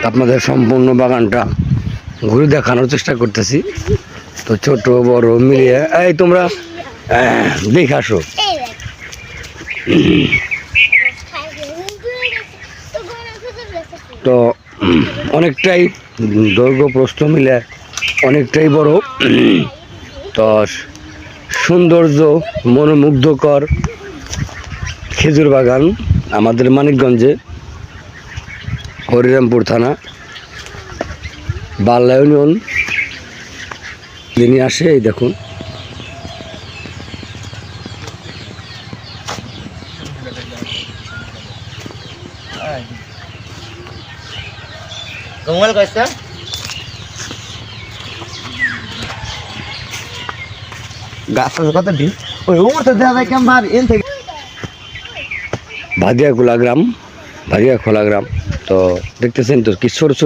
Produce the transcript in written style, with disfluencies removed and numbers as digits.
আপনাদের সম্পূর্ণ বাগানটা ঘুরে দেখানোর চেষ্টা করতেছি। তো ছোট বড় মিলিয়ে এই তোমরা দেখে আসো। তো অনেকটাই দৈর্ঘ্য প্রস্থ মিলে অনেকটাই বড়। তো সৌন্দর্য মনোমুগ্ধকর খেজুর বাগান আমাদের মানিকগঞ্জে, হরিরামপুর থানা, বাল্লা ইউনিয়ন যিনি আসে। এই দেখুন ভাদিয়া খোলা গ্রাম। তো দেখতেছেন তো কি ছোট ছোট